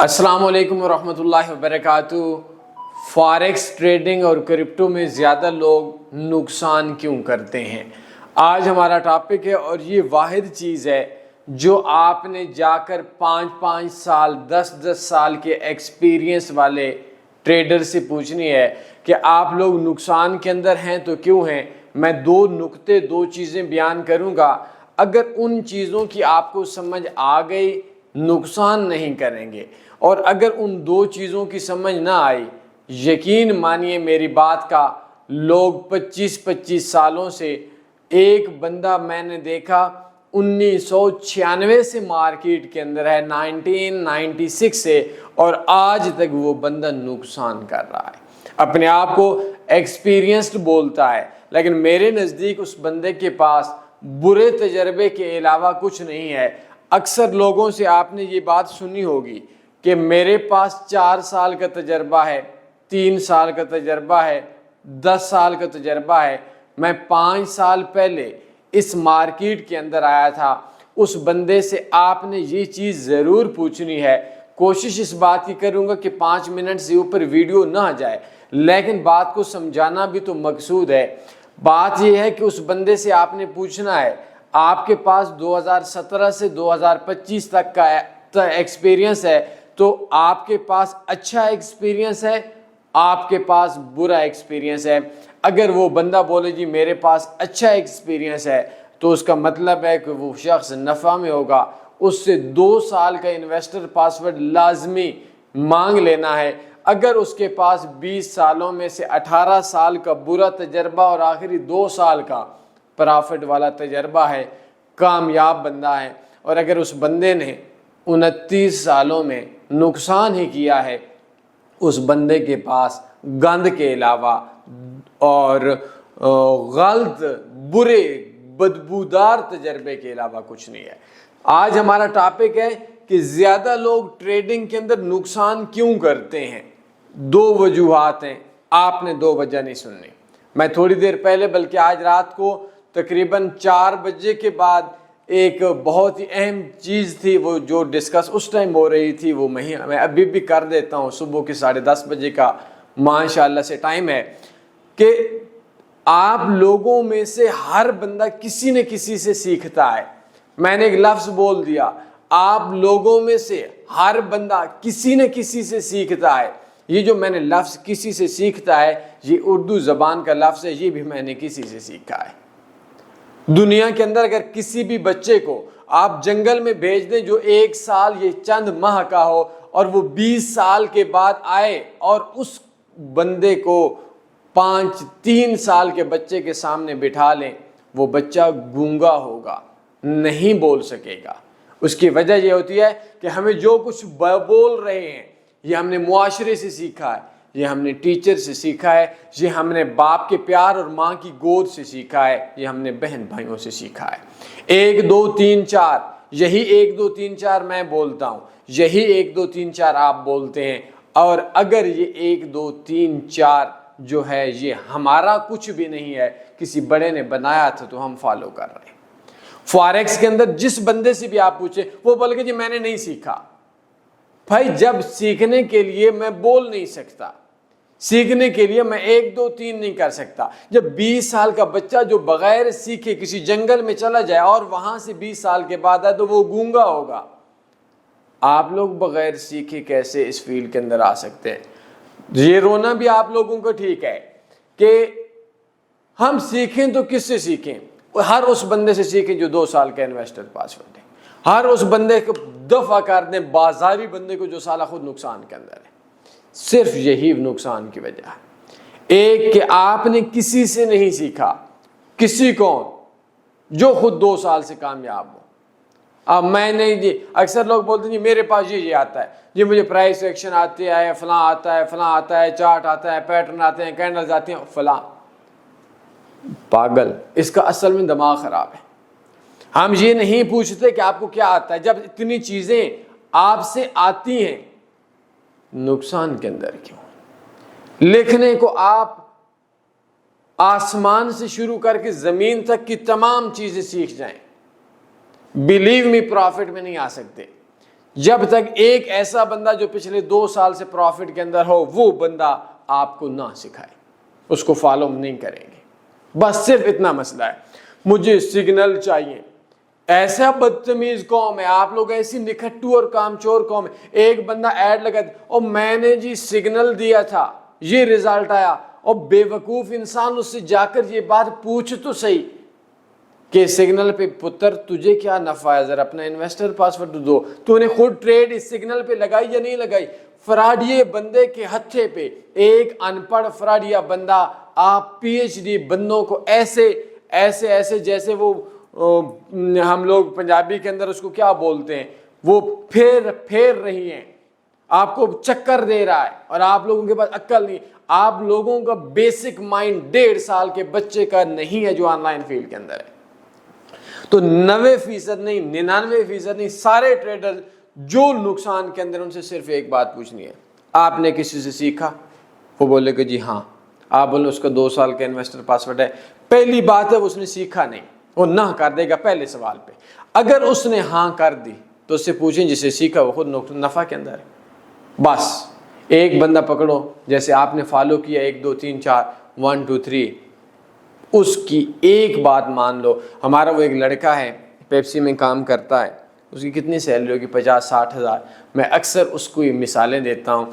السلام علیکم ورحمۃ اللہ وبرکاتہ۔ فاریکس ٹریڈنگ اور کرپٹو میں زیادہ لوگ نقصان کیوں کرتے ہیں، آج ہمارا ٹاپک ہے۔ اور یہ واحد چیز ہے جو آپ نے جا کر 5 سال 10 سال کے ایکسپیرینس والے ٹریڈر سے پوچھنی ہے کہ آپ لوگ نقصان کے اندر ہیں تو کیوں ہیں۔ میں دو چیزیں بیان کروں گا، اگر ان چیزوں کی آپ کو سمجھ آ گئی نقصان نہیں کریں گے، اور اگر ان دو چیزوں کی سمجھ نہ آئی یقین مانیے میری بات کا، لوگ 25 سالوں سے، ایک بندہ میں نے دیکھا 1996 سے مارکیٹ کے اندر ہے، 1996 سے، اور آج تک وہ بندہ نقصان کر رہا ہے، اپنے آپ کو ایکسپیرینسڈ بولتا ہے، لیکن میرے نزدیک اس بندے کے پاس برے تجربے کے علاوہ کچھ نہیں ہے۔ اکثر لوگوں سے آپ نے یہ بات سنی ہوگی کہ میرے پاس 4 سال کا تجربہ ہے، 3 سال کا تجربہ ہے، 10 سال کا تجربہ ہے۔ میں 5 سال پہلے اس مارکیٹ کے اندر آیا تھا، اس بندے سے آپ نے یہ چیز ضرور پوچھنی ہے۔ کوشش اس بات کی کروں گا کہ 5 منٹ سے اوپر ویڈیو نہ جائے، لیکن بات کو سمجھانا بھی تو مقصود ہے۔ بات یہ ہے کہ اس بندے سے آپ نے پوچھنا ہے، آپ کے پاس 2017 سے 2025 تک کا ایکسپیرینس ہے، تو آپ کے پاس اچھا ایکسپیرینس ہے، آپ کے پاس برا ایکسپیرینس ہے۔ اگر وہ بندہ بولے جی میرے پاس اچھا ایکسپیرینس ہے تو اس کا مطلب ہے کہ وہ شخص نفع میں ہوگا، اس سے 2 سال کا انویسٹر پاسورڈ لازمی مانگ لینا ہے۔ اگر اس کے پاس 20 سالوں میں سے 18 سال کا برا تجربہ اور آخری 2 سال کا پرافٹ والا تجربہ ہے، کامیاب بندہ ہے، اور اگر اس بندے نے 29 سالوں میں نقصان ہی کیا ہے، اس بندے کے پاس گند کے علاوہ اور غلط برے بدبودار تجربے کے علاوہ کچھ نہیں ہے۔ آج ہمارا ٹاپک ہے کہ زیادہ لوگ ٹریڈنگ کے اندر نقصان کیوں کرتے ہیں۔ 2 وجوہات ہیں، آپ نے 2 وجہ نہیں سننی۔ میں تھوڑی دیر پہلے بلکہ آج رات کو تقریباً 4 بجے کے بعد ایک بہت ہی اہم چیز تھی، وہ جو ڈسکس اس ٹائم ہو رہی تھی وہ میں ابھی بھی کر دیتا ہوں۔ صبح کے 10:30 بجے کا ماشاءاللہ سے ٹائم ہے کہ آپ لوگوں میں سے ہر بندہ کسی نہ کسی سے سیکھتا ہے۔ میں نے ایک لفظ بول دیا، آپ لوگوں میں سے ہر بندہ کسی نہ کسی سے سیکھتا ہے۔ یہ جو میں نے لفظ کسی سے سیکھتا ہے، یہ اردو زبان کا لفظ ہے، یہ بھی میں نے کسی سے سیکھا ہے۔ دنیا کے اندر اگر کسی بھی بچے کو آپ جنگل میں بھیج دیں جو 1 سال یہ چند ماہ کا ہو، اور وہ 20 سال کے بعد آئے اور اس بندے کو 3 سال کے بچے کے سامنے بٹھا لیں، وہ بچہ گونگا ہوگا، نہیں بول سکے گا۔ اس کی وجہ یہ ہوتی ہے کہ ہمیں جو کچھ بول رہے ہیں یہ ہم نے معاشرے سے سیکھا ہے، یہ ہم نے ٹیچر سے سیکھا ہے، یہ ہم نے باپ کے پیار اور ماں کی گود سے سیکھا ہے، یہ ہم نے بہن بھائیوں سے سیکھا ہے۔ 1 2 3 4، یہی 1 2 3 4 میں بولتا ہوں، یہی 1 2 3 4 آپ بولتے ہیں، اور اگر یہ 1 2 3 4 جو ہے یہ ہمارا کچھ بھی نہیں ہے، کسی بڑے نے بنایا تھا تو ہم فالو کر رہے ہیں۔ فاریکس کے اندر جس بندے سے بھی آپ پوچھیں وہ بولے کہ جی میں نے نہیں سیکھا۔ بھائی جب سیکھنے کے لیے میں بول نہیں سکتا، سیکھنے کے لیے میں 1 2 3 نہیں کر سکتا، جب 20 سال کا بچہ جو بغیر سیکھے کسی جنگل میں چلا جائے اور وہاں سے 20 سال کے بعد آئے تو وہ گونگا ہوگا۔ آپ لوگ بغیر سیکھے کیسے اس فیلڈ کے اندر آ سکتے ہیں؟ یہ رونا بھی آپ لوگوں کو ٹھیک ہے کہ ہم سیکھیں تو کس سے سیکھیں؟ ہر اس بندے سے سیکھیں جو 2 سال کا انویسٹر پاسورڈ ہے، ہر اس بندے کو دفع کر دیں، بازاری بندے کو جو سالہ خود نقصان کے اندر ہے۔ صرف یہی نقصان کی وجہ ہے، ایک کہ آپ نے کسی سے نہیں سیکھا۔ کسی کون؟ جو خود 2 سال سے کامیاب ہو۔ اب میں نہیں جی، اکثر لوگ بولتے ہیں جی میرے پاس یہ آتا ہے، جی مجھے پرائس ایکشن آتی ہے، فلاں آتا ہے، فلاں آتا ہے، چارٹ آتا ہے، پیٹرن آتے ہیں، کینڈلز آتے ہیں، فلاں۔ پاگل، اس کا اصل میں دماغ خراب ہے۔ ہم یہ نہیں پوچھتے کہ آپ کو کیا آتا ہے، جب اتنی چیزیں آپ سے آتی ہیں نقصان کے اندر کیوں؟ لکھنے کو آپ آسمان سے شروع کر کے زمین تک کی تمام چیزیں سیکھ جائیں، بلیو می پرافٹ میں نہیں آ سکتے۔ جب تک ایک ایسا بندہ جو پچھلے 2 سال سے پروفٹ کے اندر ہو وہ بندہ آپ کو نہ سکھائے، اس کو فالو نہیں کریں گے۔ بس صرف اتنا مسئلہ ہے، مجھے سگنل چاہیے۔ ایسا بدتمیز قوم ہے آپ لوگ، ایسی نکھٹو اور کامچور قوم ہے۔ ایک بندہ ایڈ لگا اور میں نے جی سگنل دیا تھا، یہ رزلٹ آیا، اور بے وقوف انسان اس سے جا کر یہ بات پوچھ تو صحیح کہ سگنل پہ پتر تجھے کیا نفع ہے، ذرا اپنا انویسٹر پاسورڈ دو، تو نے خود ٹریڈ اس سگنل پہ لگائی یا نہیں لگائی؟ فراڈیے بندے کے ہتھے پہ ایک ان پڑھ فراڈیا بندہ آپ پی ایچ ڈی بندوں کو ایسے ایسے ایسے جیسے وہ ہم لوگ پنجابی کے اندر اس کو کیا بولتے ہیں، وہ پھیر رہی ہیں، آپ کو چکر دے رہا ہے اور آپ لوگوں کے پاس عقل نہیں۔ آپ لوگوں کا بیسک مائنڈ 1.5 سال کے بچے کا نہیں ہے جو آن لائن فیلڈ کے اندر ہے۔ تو 90% نہیں، 99% نہیں، سارے ٹریڈر جو نقصان کے اندر، ان سے صرف ایک بات پوچھنی ہے، آپ نے کسی سے سیکھا؟ وہ بولے کہ جی ہاں، آپ بولے اس کا 2 سال کا انویسٹر پاسورڈ ہے، پہلی بات ہے اس نے سیکھا نہیں، وہ نہ کر دے گا پہلے سوال پہ۔ اگر اس نے ہاں کر دی تو اس سے پوچھیں جسے سیکھا وہ خود نفع کے اندر ہے۔ بس ایک بندہ پکڑو جیسے آپ نے فالو کیا 1 2 3 4 1 2 3، اس کی ایک بات مان لو۔ ہمارا وہ ایک لڑکا ہے پیپسی میں کام کرتا ہے، اس کی کتنی سیلری ہوگی؟ 50-60 ہزار۔ میں اکثر اس کو یہ مثالیں دیتا ہوں،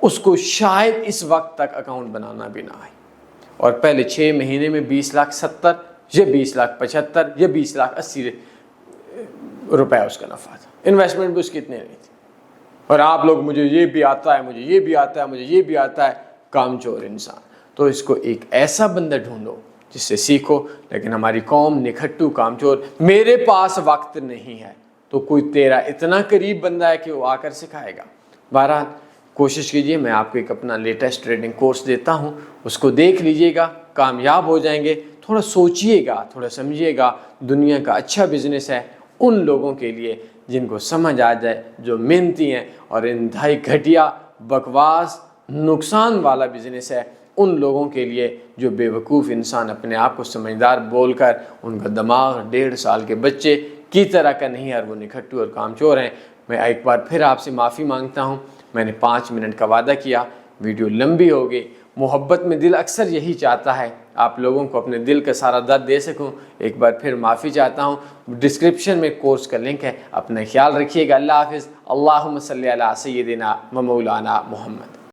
اس کو شاید اس وقت تک اکاؤنٹ بنانا بھی نہ آئے، اور پہلے 6 مہینے میں 20,70,000 یا 20,75,000 یا 20,80,000 روپے اس کا نفع تھا۔ انویسٹمنٹ بھی اس کی اتنے نہیں تھی، اور آپ لوگ مجھے یہ بھی آتا ہے، مجھے یہ بھی آتا ہے، مجھے یہ بھی آتا ہے، کام چور انسان۔ تو اس کو ایک ایسا بندہ ڈھونڈو جس سے سیکھو۔ لیکن ہماری قوم نکھٹو کام چور، میرے پاس وقت نہیں ہے، تو کوئی تیرا اتنا قریب بندہ ہے کہ وہ آ کر سکھائے گا۔ بہرحال کوشش کیجئے، میں آپ کو ایک اپنا لیٹسٹ ٹریڈنگ کورس دیتا ہوں، اس کو دیکھ لیجئے گا، کامیاب ہو جائیں گے۔ تھوڑا سوچئے گا، تھوڑا سمجھیے گا، دنیا کا اچھا بزنس ہے ان لوگوں کے لیے جن کو سمجھ آ جائے، جو محنتی ہیں، اور انتہائی گھٹیا بکواس نقصان والا بزنس ہے ان لوگوں کے لیے جو بے وقوف انسان اپنے آپ کو سمجھدار بول کر ان کا دماغ 1.5 سال کے بچے کی طرح کا نہیں ہے، اور وہ نکھٹو اور کامچور ہیں۔ میں ایک بار پھر آپ سے معافی مانگتا ہوں، میں نے 5 منٹ کا وعدہ کیا، ویڈیو لمبی ہو گئی۔ محبت میں دل اکثر یہی چاہتا ہے آپ لوگوں کو اپنے دل کا سارا درد دے سکوں۔ ایک بار پھر معافی چاہتا ہوں۔ ڈسکرپشن میں کورس کا لنک ہے، اپنا خیال رکھیے گا۔ اللہ حافظ۔ اللہم صلی علی سیدنا و مولانا محمد۔